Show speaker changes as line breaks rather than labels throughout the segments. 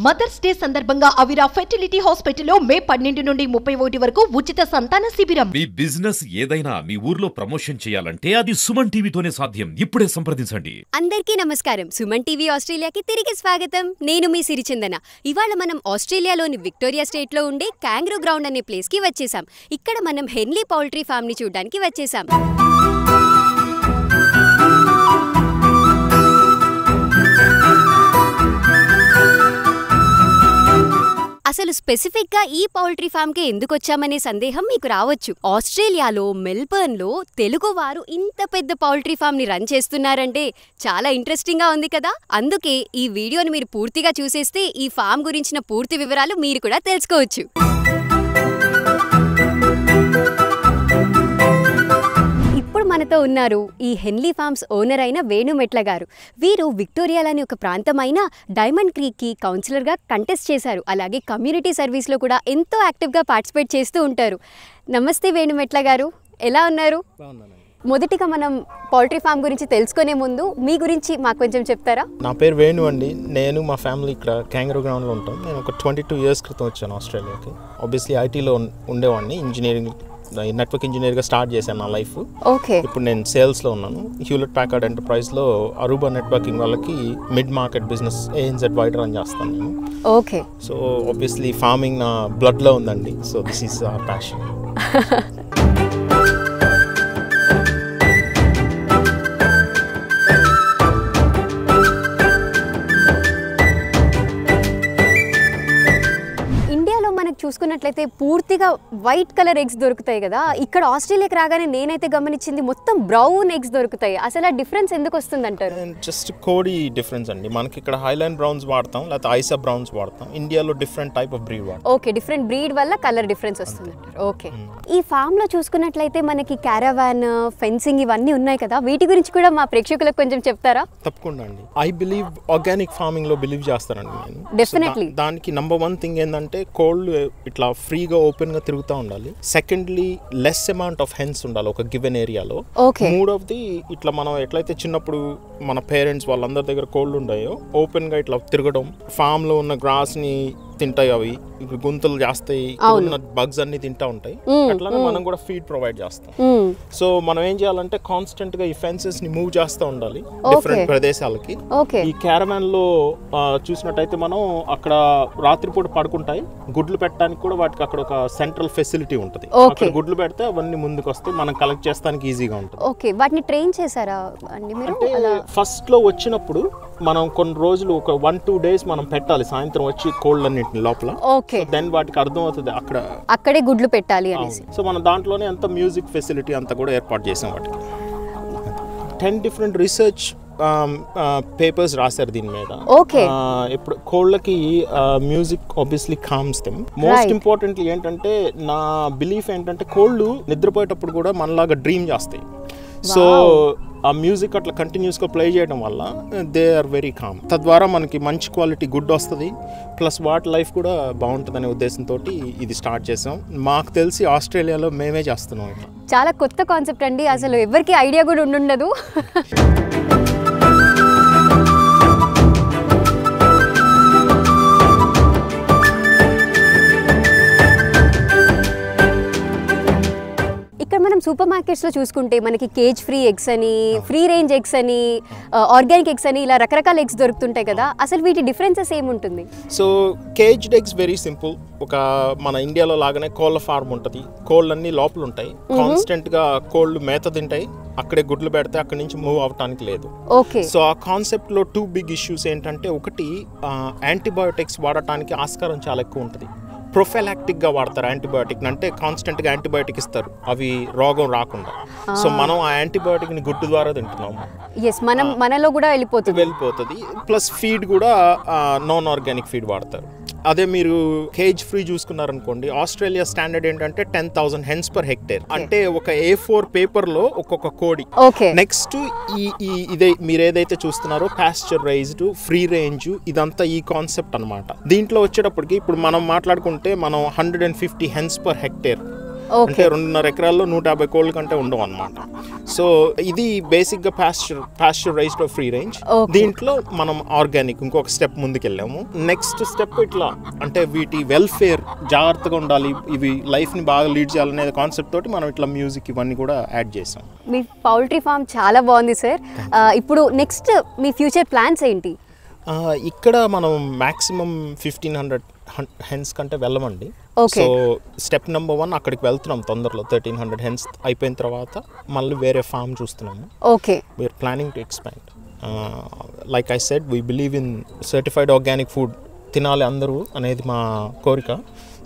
Mothers day సందర్భంగా అవిరా fertility హాస్పిటల్లో మే 12 నుండి 31 వరకు ఉచిత సంతాన శిబిరం.
మీ బిజినెస్ ఏదైనా మీ ఊర్లో ప్రమోషన్ చేయాలంటే అది సుమన్ టీవీతోనే సాధ్యం. ఇప్పుడే సంప్రదించండి.
అందరికీ నమస్కారం. సుమన్ టీవీ ఆస్ట్రేలియాకి తిరిగి స్వాగతం. నేను మీ సిరిచందన. ఇవాళ మనం ఆస్ట్రేలియాలోని విక్టోరియా స్టేట్ లో ఉండే క్యాంగరూ గ్రౌండ్ అనే ప్లేస్ కి వచ్చేసాం. ఇక్కడ మనం హెన్లీ పౌల్ట్రీ ఫామ్ ని చూడడానికి వచ్చేసాం. అసలు స్పెసిఫిక్ గా ఈ పౌల్ట్రీ ఫామ్ కి ఎందుకు వచ్చామనే సందేహం మీకు రావచ్చు. ఆస్ట్రేలియాలో మెల్బర్న్ లో తెలుగు వారు ఇంత పెద్ద పౌల్ట్రీ ఫామ్ ని రన్ చేస్తున్నారంటే చాలా ఇంట్రెస్టింగ్ గా ఉంది కదా. అందుకే ఈ వీడియోని మీరు పూర్తిగా చూసేస్తే ఈ ఫామ్ గురించిన పూర్తి వివరాలు మీరు కూడా తెలుసుకోవచ్చు. ఇప్పుడు మనతో ఉన్నారు ఈ హెన్లీ ఫార్మ్స్ ఓనర్ అయిన వేణు మెట్ల గారు. వీరు విక్టోరియాలోని ఒక ప్రాంతమైన డైమండ్ క్రీక్ కి కౌన్సిలర్ గా కంటెస్ట్ చేశారు. అలాగే కమ్యూనిటీ సర్వీస్ లో కూడా ఎంతో యాక్టివ్ గా పార్టిసిపేట్ చేస్తూ ఉంటారు. నమస్తే వేణు మెట్ల గారు, ఎలా ఉన్నారు? మొదటిగా మనం పౌల్ట్రీ ఫామ్ గురించి తెలుసుకునే ముందు మీ గురించి మాకు కొంచెం చెప్తారా?
నా పేరు వేణు అండి. నేను మా ఫ్యామిలీ ఇక్కడ క్యాంగరూ గ్రౌండ్లో ఉంటాం. నేను ఒక 22 years క్రితం వచ్చాను ఆస్ట్రేలియాకి. ఆబ్వియస్లీ ఐటీలో ఉండేవాడిని. ఇంజనీరింగ్ నెట్వర్క్ ఇంజనీర్గా స్టార్ట్ చేశాను నా లైఫ్.
ఓకే. ఇప్పుడు
నేను సేల్స్లో ఉన్నాను. హ్యూలెట్ ప్యాకర్డ్ ఎంటర్ప్రైజ్లో అరూబా నెట్వర్కింగ్ వాళ్ళకి mid market business ANZ wide run చేస్తాను నేను.
ఓకే.
సో ఆబ్వియస్లీ ఫార్మింగ్ నా బ్లడ్లో ఉందండి. So this is our passion.
చూసుకున్నట్లయితే పూర్తిగా వైట్ కలర్ ఎగ్స్ దొరుకుతాయి కదా. ఇక్కడ ఆస్ట్రేలియాకి రాగానే నేనైతే గమనించింది మొత్తం బ్రౌన్ ఎగ్స్ దొరుకుతాయి. అసలు ఆ డిఫరెన్స్ ఎందుకు వస్తుంది అంటారు?
జస్ట్ కోడి డిఫరెన్స్ అండి. మనకి ఇక్కడ హైలాండ్ బ్రౌన్స్ వాడతాం, లేకపోతే ఐసా బ్రౌన్స్ వాడతాం. ఇండియాలో డిఫరెంట్ టైప్ ఆఫ్ బ్రీడ్ వాడతాం.
ఓకే, డిఫరెంట్ బ్రీడ్ వల్ల కలర్ డిఫరెన్స్ వస్తుంది అంటారు. ఓకే. ఈ ఫామ్ లో చూసుకున్నట్లయితే మనకి క్యారవాన్, ఫెన్సింగ్ ఇవన్నీ ఉన్నాయి కదా, వీటి గురించి కూడా మా ప్రేక్షకులకు కొంచెం చెప్తారా?
తప్పకుండా అండి. ఐ బిలీవ్ ఆర్గానిక్ ఫార్మింగ్ లో బిలీవ్ చేస్తానండి నేను.
డెఫినెట్లీ.
దానికి నంబర్ 1 థింగ్ ఏంటంటే కోల్డ్ ఇట్లా ఫ్రీగా ఓపెన్ గా తిరుగుతూ ఉండాలి. Secondly less amount of hence ఉండాలి ఒక గివెన్ ఏరియాలో. మూడవది ఇట్లా మనం ఎట్లయితే చిన్నప్పుడు మన పేరెంట్స్ వాళ్ళందరి దగ్గర కోల్డ్ ఉన్నాయో ఓపెన్ గా ఇట్లా తిరగడం, ఫామ్ లో ఉన్న గ్రాస్ ని తింటాయి, అవి గుంతలు చేస్తాయి, బగ్స్ అన్ని తింటా ఉంటాయి. అట్లానే మనం కూడా ఫీడ్ ప్రొవైడ్ చేస్తాం. సో మనం ఏం చేయాలంటే కాన్స్టెంట్ గా ఈ ఫెన్సెస్ ని మూవ్ చేస్తూ ఉండాలి డిఫరెంట్ ప్రదేశాలకి. ఈ క్యారవాన్ లో చూసినట్టయితే మనం అక్కడ రాత్రిపూట పడుకుంటాయి, గుడ్లు పెట్టడానికి కూడా వాటికి అక్కడ ఒక సెంట్రల్ ఫెసిలిటీ ఉంటుంది. అక్కడ గుడ్లు పెడితే అవన్నీ ముందుకు వస్తే మనం కలెక్ట్ చేస్తానికి ఈజీగా ఉంటుంది.
ఓకే. వాటిని ట్రైన్ చేశారా అండి మీరు?
ఫస్ట్ లో వచ్చినప్పుడు మనం కొన్ని రోజులు ఒక 1-2 days మనం పెట్టాలి, సాయంత్రం వచ్చి కోల్డ్ అన్నిటిని లోపల.
ఓకే.
దెన్ వాటికి అర్థం అవుతుంది
అక్కడే గుడ్లు పెట్టాలి అనేసి.
సో మనం దాంట్లోనే అంత మ్యూజిక్ ఫెసిలిటీ అంతా కూడా ఏర్పాటు చేసాం. వాటికి 10 different రీసెర్చ్ పేపర్స్ రాశారు దీని మీద.
ఓకే.
ఇప్పుడు కోళ్ళకి music obviously comms them. Most importantly ఏంటంటే నా బిలీఫ్ ఏంటంటే కోళ్ళు నిద్రపోయేటప్పుడు కూడా మనలాగా డ్రీమ్ చేస్తాయి. సో ఆ మ్యూజిక్ అట్లా కంటిన్యూస్గా ప్లే చేయడం వల్ల దే ఆర్ వెరీ కామ్. తద్వారా మనకి మంచి క్వాలిటీ గుడ్ వస్తుంది, ప్లస్ వాటి లైఫ్ కూడా బాగుంటుందనే ఉద్దేశంతో ఇది స్టార్ట్ చేసాం. మాకు తెలిసి ఆస్ట్రేలియాలో మేమే చేస్తున్నాం.
చాలా కొత్త కాన్సెప్ట్ అండి, అసలు ఎవరికి ఐడియా కూడా ఉండుండదు. మనం సూపర్ మార్కెట్స్ లో చూసుకుంటే మనకి కేజ్ ఫ్రీ ఎగ్స్ అని, ఫ్రీ రేంజ్ ఎగ్స్ అని, ఆర్గానిక్ ఎగ్స్ అని ఇలా రకరకాల ఎగ్స్ దొరుకుతుంటాయి కదా. అసలు వీటి డిఫరెన్సెస్ ఏముంటుంది?
So caged eggs very simple. ఒక మన ఇండియాలో లాగానే కోళ్ళ ఫార్మ్ ఉంటుంది. కోళ్ళు అన్ని లోపల ఉంటాయి, కాన్స్టెంట్ గా కోళ్ళు మేత తింటాయి, అక్కడే గుడ్లు పెడితే అక్కడి నుంచి మూవ్ అవటానికి లేదు.
ఓకే.
సో ఆ కాన్సెప్ట్ లో 2 big issues ఏంటంటే, ఒకటి యాంటీబయోటిక్స్ వాడటానికి ఆస్కారం చాలా ఎక్కువ ఉంటుంది. ప్రొఫైలాక్టిక్ గా వాడతారు యాంటీబయోటిక్, అంటే కాన్స్టెంట్ గా యాంటీబయోటిక్ ఇస్తారు అవి రోగం రాకుండా. సో మనం ఆ యాంటీబయోటిక్ ని గుడ్డు ద్వారా తింటున్నాము.
మనలో కూడా వెళ్ళిపోతుంది.
ప్లస్ ఫీడ్ కూడా నాన్ ఆర్గానిక్ ఫీడ్ వాడతారు. అదే మీరు కేజ్ ఫ్రీ చూసుకున్నారనుకోండి, ఆస్ట్రేలియా స్టాండర్డ్ ఏంటంటే 10,000 hens per hectare, అంటే ఒక A4 పేపర్ లో ఒక్కొక్క కోడి. నెక్స్ట్ ఇదే మీరు ఏదైతే చూస్తున్నారో పాస్చరైజ్డ్, ఫ్రీ రేంజ్, ఇదంతా ఈ కాన్సెప్ట్ అనమాట. దీంట్లో వచ్చేటప్పటికి ఇప్పుడు మనం మాట్లాడుకుంటే మనం 150 hens per hectare అంటే 2.5 ఎకరాల్లో 150 కోళ్ళ కంటే ఉండవు అనమాట. సో ఇది బేసిక్గా పాస్చరైజ్డ్ ఫ్రీ రేంజ్. దీంట్లో మనం ఆర్గానిక్ ఇంకొక స్టెప్ ముందుకు వెళ్ళాము. నెక్స్ట్ స్టెప్ ఇట్లా అంటే వీటి వెల్ఫేర్ జాగ్రత్తగా ఉండాలి, ఇవి లైఫ్ని బాగా లీడ్ చేయాలనే కాన్సెప్ట్ తోటి మనం ఇట్లా మ్యూజిక్ ఇవన్నీ కూడా యాడ్ చేసాం.
మీ పౌల్ట్రీ ఫామ్ చాలా బాగుంది సార్. ఇప్పుడు నెక్స్ట్ మీ ఫ్యూచర్ ప్లాన్స్ ఏంటి?
ఇక్కడ మనం మ్యాక్సిమం 1500 హెన్స్ కంటే వెళ్ళమండి. సో స్టెప్ నెంబర్ 1 అక్కడికి వెళ్తున్నాం తొందరలో. 1300 హెన్స్ అయిపోయిన తర్వాత మళ్ళీ వేరే ఫామ్ చూస్తున్నాము.
Okay,
we're planning to expand. Like I said, we believe in certified organic food తినాలి అందరూ అనేది మా కోరిక.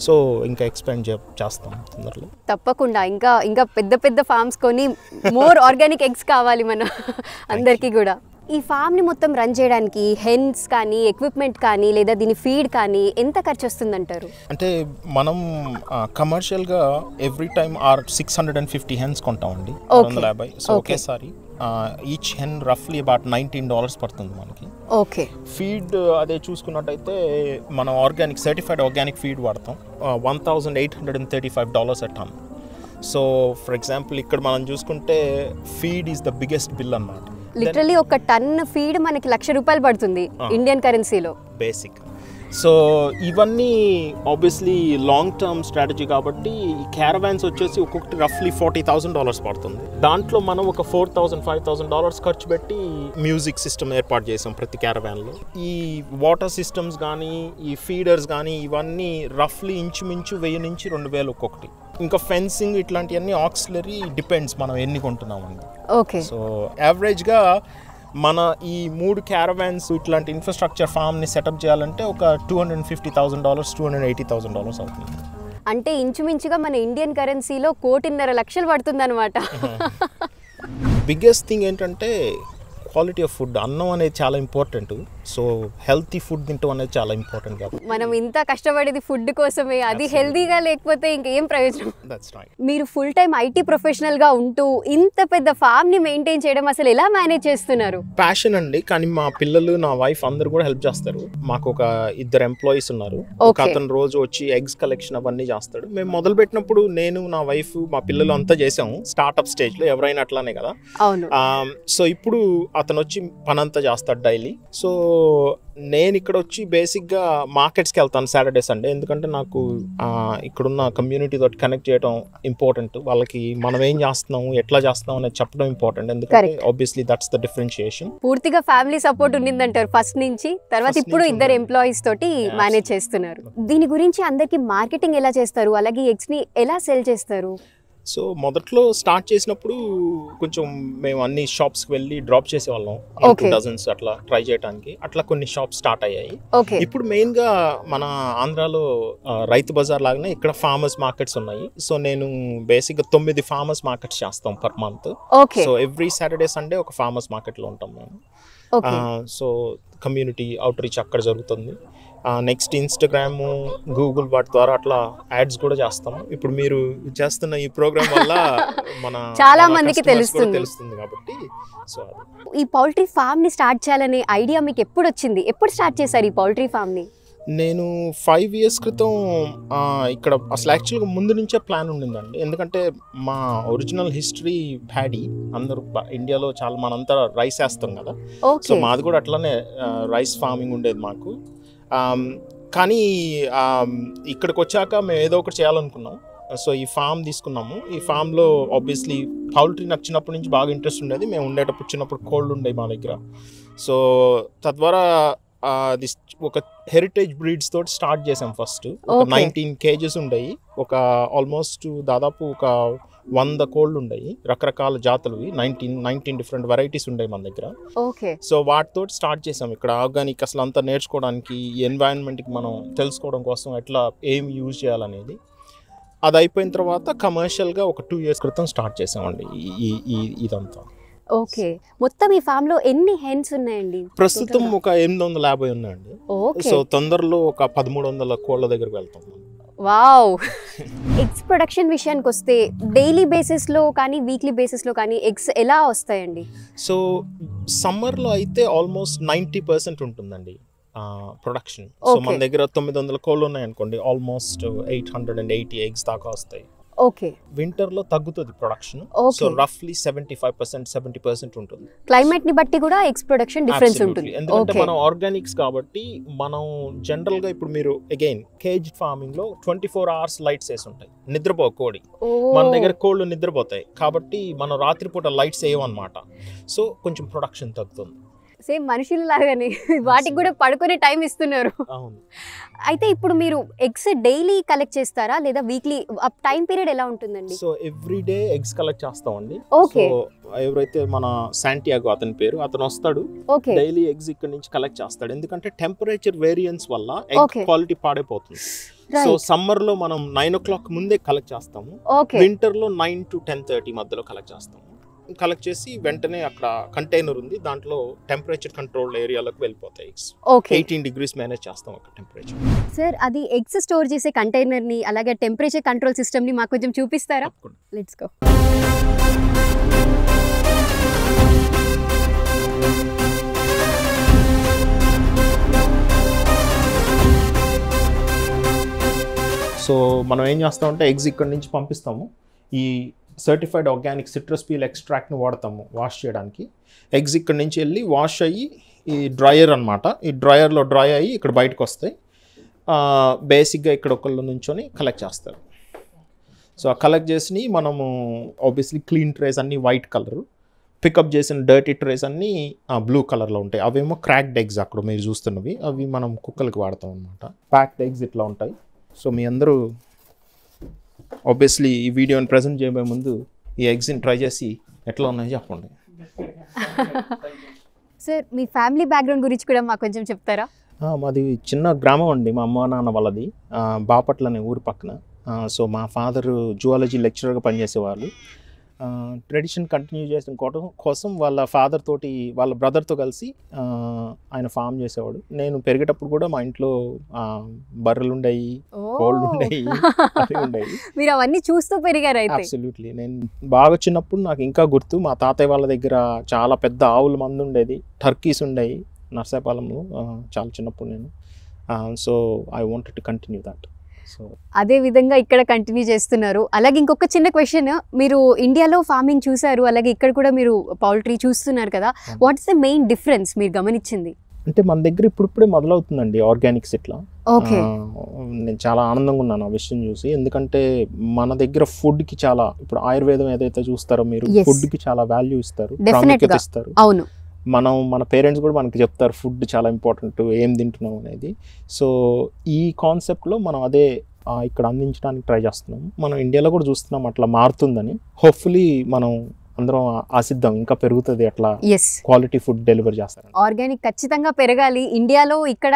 సో ఇంకా ఎక్స్పాండ్ చేస్తాం తొందరలో.
తప్పకుండా ఇంకా పెద్ద పెద్ద ఫార్మ్స్ కొని మోర్ ఆర్గానిక్ ఎగ్స్ కావాలి మన అందరికీ కూడా. ఈ ఫామ్ని మొత్తం రన్ చేయడానికి హెన్స్ కానీ ఎక్విప్మెంట్ కానీ లేదా దీని ఫీడ్ కానీ ఎంత ఖర్చు వస్తుందంటారు?
అంటే మనం కమర్షియల్గా ఎవ్రీ టైమ్ 650 హెన్స్ కొంటామండి, 250. సో ఒకేసారి ఈచ్ హెన్ రఫ్లీ అబౌట్ $19 పడుతుంది మనకి.
ఓకే,
ఫీడ్ అదే చూసుకున్నట్టయితే మనం ఆర్గానిక్ సర్టిఫైడ్ ఆర్గానిక్ ఫీడ్ వాడతాం, $1,835 a ton. So for example ఇక్కడ మనం చూసుకుంటే feed is the biggest bill అన్నమాట.
లిటరలీ ఒక టన్ ఫీడ్ మనకి ₹1,00,000 పడుతుంది ఇండియన్ కరెన్సీలో
బేసిక్. సో ఇవన్నీ ఆబ్వియస్లీ లాంగ్ టర్మ్ స్ట్రాటజీ కాబట్టి ఈ క్యారవాన్స్ వచ్చేసి ఒక్కొక్కటి రఫ్లీ $40,000 పడుతుంది. దాంట్లో మనం ఒక $4,000-5,000 ఖర్చు పెట్టి మ్యూజిక్ సిస్టమ్ ఏర్పాటు చేసాం ప్రతి క్యారవాన్లో. ఈ వాటర్ సిస్టమ్స్ కానీ ఈ ఫీడర్స్ కానీ ఇవన్నీ రఫ్లీ ఇంచుమించు 1000 నుంచి 2000 ఒక్కొక్కటి. ఇంకా ఫెన్సింగ్ ఇట్లాంటివన్నీ ఆక్సిలరీ డిపెండ్స్ మనం ఎన్ని కొంటున్నామండి.
ఓకే,
సో యావరేజ్గా మన ఈ 3 క్యారవాన్స్ ఇట్లాంటి ఇన్ఫ్రాస్ట్రక్చర్ ఫామ్ని సెటప్ చేయాలంటే ఒక $250,000 $280,000 అవుతుంది.
అంటే ఇంచుమించుగా మన ఇండియన్ కరెన్సీలో 1,50,00,000 పడుతుంది అనమాట.
బిగ్గెస్ట్ థింగ్ ఏంటంటే క్వాలిటీ ఆఫ్ ఫుడ్. అన్నం అనేది చాలా ఇంపార్టెంట్. సో హెల్తీ ఫుడ్ తింటాం అనేది చాలా ఇంపార్టెంట్ కాబట్టి
మనం ఇంత కష్టపడేది ఫుడ్ కోసమే. అది హెల్తీగా లేకపోతే ఇంకేం ప్రయోజనం. మీరు ఫుల్ టైం ఐటీ ప్రొఫెషనల్గా ఉంటూ ఇంత పెద్ద ఫామ్ని మెయింటైన్ చేయడం అసలు ఎలా మేనేజ్ చేస్తున్నారు?
ప్యాషన్ అండి, కానీ మా పిల్లలు నా వైఫ్ అందరూ కూడా హెల్ప్ చేస్తారు. మాకు ఒక 2 ఎంప్లాయీస్ ఉన్నారు. ఒక అతను రోజు వచ్చి ఎగ్స్ కలెక్షన్ అవన్నీ చేస్తాడు. మేము మొదలు పెట్టినప్పుడు నేను నా వైఫ్ మా పిల్లలు అంతా చేసాము స్టార్ట్అప్ స్టేజ్లో, ఎవరైనా అట్లానే కదా.
అవును.
సో ఇప్పుడు అతను వచ్చి పనంతా చేస్తాడు డైలీ. సో నేను ఇక్కడ వచ్చి బేసిక్గా మార్కెట్స్కి వెళ్తాను సాటర్డే సండే, ఎందుకంటే నాకు ఇక్కడున్న కమ్యూనిటీ తోటి కనెక్ట్ చేయడం ఇంపార్టెంట్. వాళ్ళకి మనం ఏం చేస్తున్నాము ఎట్లా చేస్తున్నాం అనేది చెప్పడం ఇంపార్టెంట్, ఎందుకంటే ఆబ్వియస్లీ దట్స్ ద డిఫరెన్షియేషన్.
పూర్తిగా ఫ్యామిలీ సపోర్ట్ ఉండిందంటారు ఫస్ట్ నుంచి, తర్వాత ఇప్పుడు 2 ఎంప్లాయీస్ తోటి మేనేజ్ చేస్తున్నారు. దీని గురించి అందరికి మార్కెటింగ్ ఎలా చేస్తారు, అలాగే ఎగ్స్ ని ఎలా సెల్ చేస్తారు?
సో మొదట్లో స్టార్ట్ చేసినప్పుడు కొంచెం మేము అన్ని షాప్స్కి వెళ్ళి డ్రాప్ చేసేవాళ్ళం, డజన్స్ అట్లా ట్రై చేయడానికి. అట్లా కొన్ని షాప్స్ స్టార్ట్ అయ్యాయి. ఇప్పుడు మెయిన్గా మన ఆంధ్రాలో రైతు బజార్ లాగానే ఇక్కడ ఫార్మర్స్ మార్కెట్స్ ఉన్నాయి. సో నేను బేసిక్గా 9 ఫార్మర్స్ మార్కెట్స్ చేస్తాం per month. So every Saturday Sunday ఒక ఫార్మర్స్ మార్కెట్లో ఉంటాం మేము. సో కమ్యూనిటీ అవుట్ రీచ్ అక్కడ జరుగుతుంది. నెక్స్ట్ ఇన్స్టాగ్రామ్, గూగుల్ వాటి ద్వారా అట్లా యాడ్స్ కూడా చేస్తాము. ఇప్పుడు మీరు చేస్తున్న ఈ ప్రోగ్రామ్ వల్ల మన
చాలా మందికి తెలుస్తుంది
కాబట్టి. సో
ఈ పౌల్ట్రీ ఫామ్ ని స్టార్ట్ చేయాలనే ఐడియా మీకు ఎప్పుడు వచ్చింది? ఎప్పుడు స్టార్ట్ చేశారు ఈ పౌల్ట్రీ ఫామ్ ని?
నేను 5 years క్రితం ఇక్కడ అసలు యాక్చువల్గా ముందు నుంచే ప్లాన్ ఉండిందండి. ఎందుకంటే మా ఒరిజినల్ హిస్టరీ ప్యాడీ. అందరూ ఇండియాలో చాలా మనంతా రైస్ వేస్తాం కదా. సో మాది కూడా అట్లానే రైస్ ఫార్మింగ్ ఉండేది మాకు. కానీ ఇక్కడికి వచ్చాక మేము ఏదో ఒకటి చేయాలనుకున్నాం. సో ఈ ఫామ్ తీసుకున్నాము. ఈ ఫామ్లో ఆబ్వియస్లీ పౌల్ట్రీ నాకు చిన్నప్పటి నుంచి బాగా ఇంట్రెస్ట్ ఉండేది. మేము ఉండేటప్పుడు చిన్నప్పుడు కోళ్ళు ఉండేవి మా దగ్గర. సో తద్వారా అది ఒక హెరిటేజ్ బ్రీడ్స్ తోటి స్టార్ట్ చేసాం. ఫస్ట్ ఒక 19 kgs ఉండయి. ఒక ఆల్మోస్ట్ దాదాపు ఒక 100 కోళ్ళు ఉండయి, రకరకాల జాతులువి. 19 డిఫరెంట్ వెరైటీస్ ఉండయి మన దగ్గర. సో వాటితో స్టార్ట్ చేసాం ఇక్కడ ఆర్గానిక్ అసలు అంతా నేర్చుకోవడానికి, ఈ ఎన్వైరన్మెంట్కి మనం తెలుసుకోవడం కోసం ఎట్లా ఏం యూజ్ చేయాలనేది. అది అయిపోయిన తర్వాత కమర్షియల్గా ఒక 2 years క్రితం స్టార్ట్ చేసామండి ఇదంతా.
ఓకే, మొత్తం ఈ ఫామ్ లో ఎన్ని హెన్స్ ఉన్నాయండి?
ప్రస్తుతం ఒక 850 ఉన్నాయండి. సో తొందరలో ఒక 1300 కోళ్ళ దగ్గరికి వెళ్తాం.
వావ్. ఎగ్స్ ప్రొడక్షన్ విషయానికి వస్తే డైలీ బేసిస్ లో కానీ వీక్లీ బేసిస్ లో కానీ ఎగ్స్ ఎలా వస్తాయండి?
సో సమ్మర్లో అయితే ఆల్మోస్ట్ 90% ఉంటుందండి ప్రొడక్షన్. సో మన దగ్గర 900 కోళ్ళు ఉన్నాయి అనుకోండి, ఆల్మోస్ట్ 880 ఎగ్స్ దాకా వస్తాయి.
ఓకే.
వింటర్ లో తగ్గుతుంది ప్రొడక్షన్. సో రఫ్లీ 75% 70% ఉంటుంది.
క్లైమేట్ ని బట్టి కూడా ఎగ్స్ ప్రొడక్షన్ డిఫరెన్స్ ఉంటుంది.
ఎందుకంటే మనం ఆర్గానిక్స్ కాబట్టి మనం జనరల్ గా ఇప్పుడు మీరు అగైన్ కేజ్ ఫార్మింగ్ లో 24 hours లైట్స్ వేసి ఉంటాయి. నిద్రపో కోడి, మన దగ్గర కోళ్ళు నిద్రపోతాయి కాబట్టి మనం రాత్రిపూట లైట్స్ వేయమన్నమాట. సో కొంచెం ప్రొడక్షన్ తగ్గుతుంది.
సేమ్ మనుషుల లాగానే వాటికి కూడా పడుకునే టైం ఇస్తున్నారు. అయితే ఇప్పుడు మీరు ఎగ్స్ డైలీ కలెక్ట్ చేస్తారా లేదా వీక్లీ? టైం పీరియడ్ ఎలా ఉంటుందండి?
So every day eggs collect చేస్తామండి.
ఓకే.
ఎవరైతే మన శాంటియాగో అతని పేరు, అతను వస్తాడు, డైలీ ఎగ్స్ ఇక్కడ నుంచి కలెక్ట్ చేస్తాడు. ఎందుకంటే టెంపరేచర్ వేరియన్స్ వల్ల ఎగ్ క్వాలిటీ పాడైపోతుంది. సో సమ్మర్ లో మనం 9 o'clock ముందే కలెక్ట్ చేస్తాము. వింటర్ లో 9 to 10:30 మధ్యలో కలెక్ట్ చేస్తాము. కలెక్ట్ చేసి వెంటనే అక్కడ కంటైనర్ ఉంది, దాంట్లో టెంపరేచర్ కంట్రోల్ ఏరియాలకు వెళ్ళిపోతాయి. 18 degrees మేనేజ్ చేస్తాం అక్కడ టెంపరేచర్.
సార్, అది ఎగ్స్ స్టోర్ చేసే కంటైనర్ ని అలాగే టెంపరేచర్ కంట్రోల్ సిస్టమ్ ని మాకు కొంచెం చూపిస్తారా? Let's go.
సో మనం ఏం చేస్తామంటే ఎగ్స్ ఇక్కడ నుంచి పంపిస్తాము. ఈ సర్టిఫైడ్ ఆర్గానిక్ సిట్రస్ పీల్ ఎక్స్ట్రాక్ట్ని వాడతాము వాష్ చేయడానికి. ఎగ్స్ ఇక్కడ నుంచి వెళ్ళి వాష్ అయ్యి ఈ డ్రయర్ అనమాట, ఈ డ్రయర్లో డ్రై అయ్యి ఇక్కడ బయటకు వస్తాయి. బేసిక్గా ఇక్కడ ఒకళ్ళు నుంచొని కలెక్ట్ చేస్తారు. సో ఆ కలెక్ట్ చేసి మనము ఆబ్వియస్లీ క్లీన్ ట్రేస్ అన్నీ వైట్ కలర్, పికప్ చేసిన డర్టీ ట్రేస్ అన్నీ బ్లూ కలర్లో ఉంటాయి. అవేమో క్రాక్డ్ ఎగ్స్ అక్కడ మీరు చూస్తున్నవి, అవి మనం కుక్కలకి వాడతాం అనమాట. ప్యాక్డ్ ఎగ్స్ ఇట్లా ఉంటాయి. సో మీ అందరూ ఆబ్వియస్లీ ఈ వీడియోని ప్రజెంట్ చేయబోయే ముందు ఈ ఎగ్స్ని ట్రై చేసి ఎట్లా ఉన్నాయో చెప్పండి.
సార్, మీ ఫ్యామిలీ బ్యాక్గ్రౌండ్ గురించి కూడా మాకు కొంచెం చెప్తారా?
మాది చిన్న గ్రామం అండి, మా అమ్మ నాన్న వాళ్ళది బాపట్ల అనే ఊరు పక్కన. సో మా ఫాదర్ జువాలజీ లెక్చరర్గా పనిచేసేవాళ్ళు. ట్రెడిషన్ కంటిన్యూ చేసిన కోసం వాళ్ళ ఫాదర్ తోటి, వాళ్ళ బ్రదర్తో కలిసి ఆయన ఫామ్ చేసేవాడు. నేను పెరిగేటప్పుడు కూడా మా ఇంట్లో బర్రెలు ఉండేవి, కోళ్ళు ఉండేవి, అవి ఉండేవి.
మీరు అవన్నీ చూస్తూ పెరిగారు అయితే?
అబ్సల్యూట్లీ. నేను బాగా చిన్నప్పుడు నాకు ఇంకా గుర్తు, మా తాతయ్య వాళ్ళ దగ్గర చాలా పెద్ద ఆవుల మంది ఉండేది, టర్కీస్ ఉండేవి నర్సాపాలెంలో చాలా చిన్నప్పుడు నేను. So I wanted to continue that.
అదే విధంగా ఇక్కడ కంటిన్యూ చేస్తున్నారు. అలాగే ఇంకొక చిన్న క్వశ్చన్, మీరు ఇండియాలో ఫార్మింగ్ చూసారు, అలాగే ఇక్కడ కూడా మీరు పౌల్ట్రీ చూస్తున్నారు కదా, what is the main difference మీరు గమనించింది?
అంటే మన దగ్గర ఇప్పుడిప్పుడే మొదలవుతుందండి ఆర్గానిక్స్ ఇట్లా. నేను చాలా ఆనందంగా ఉన్నాను ఆ విషయం చూసి. ఎందుకంటే మన దగ్గర ఫుడ్కి చాలా, ఇప్పుడు ఆయుర్వేదం ఏదైతే చూస్తారో మీరు, ఫుడ్కి చాలా వాల్యూ ఇస్తారు, ప్రాముఖ్యత ఇస్తారు.
అవును.
మన పేరెంట్స్ కూడా మనకి చెప్తారు ఫుడ్ చాలా ఇంపార్టెంట్, ఏం తింటున్నాం అనేది. సో ఈ కాన్సెప్ట్లో మనం అదే ఇక్కడ అందించడానికి ట్రై చేస్తున్నాం. మనం ఇండియాలో కూడా చూస్తున్నాం అట్లా మారుతుందని. హోప్ఫుల్లీ మనం అందరం ఆశిద్దాం ఇంకా పెరుగుతుంది, అట్లా క్వాలిటీ ఫుడ్ డెలివర్ చేస్తారు.
ఆర్గానిక్ ఖచ్చితంగా పెరగాలి ఇండియాలో, ఇక్కడ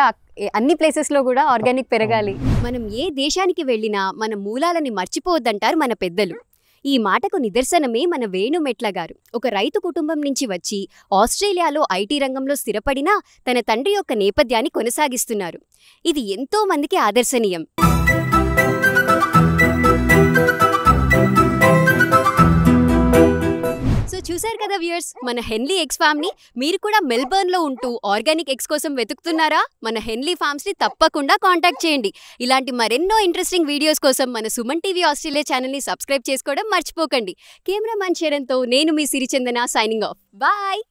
అన్ని ప్లేసెస్ లో కూడా ఆర్గానిక్ పెరగాలి. మనం ఏ దేశానికి వెళ్ళినా మన మూలాలని మర్చిపోవద్దంటారు మన పెద్దలు. ఈ మాటకు నిదర్శనమే మన వేణుమెట్ల గారు. ఒక రైతు కుటుంబం నుంచి వచ్చి ఆస్ట్రేలియాలో ఐటీ రంగంలో స్థిరపడినా తన తండ్రి యొక్క నేపథ్యాన్ని కొనసాగిస్తున్నారు. ఇది ఎంతో మందికి ఆదర్శనీయం. సో చూశారు కదా వ్యూయర్స్, మన హెన్లీ ఎగ్స్ ఫామ్ ని. మీరు కూడా మెల్బర్న్ లో ఉంటూ ఆర్గానిక్ ఎగ్స్ కోసం వెతుకుతున్నారా? మన హెన్లీ ఫార్మ్స్ ని తప్పకుండా కాంటాక్ట్ చేయండి. ఇలాంటి మరెన్నో ఇంట్రెస్టింగ్ వీడియోస్ కోసం మన సుమన్ టీవీ ఆస్ట్రేలియా ఛానల్ ని సబ్స్క్రైబ్ చేసుకోవడం మర్చిపోకండి. కెమెరామ్యాన్ చరణ్తో నేను మీ సిరిచందన, సైనింగ్ ఆఫ్. బాయ్.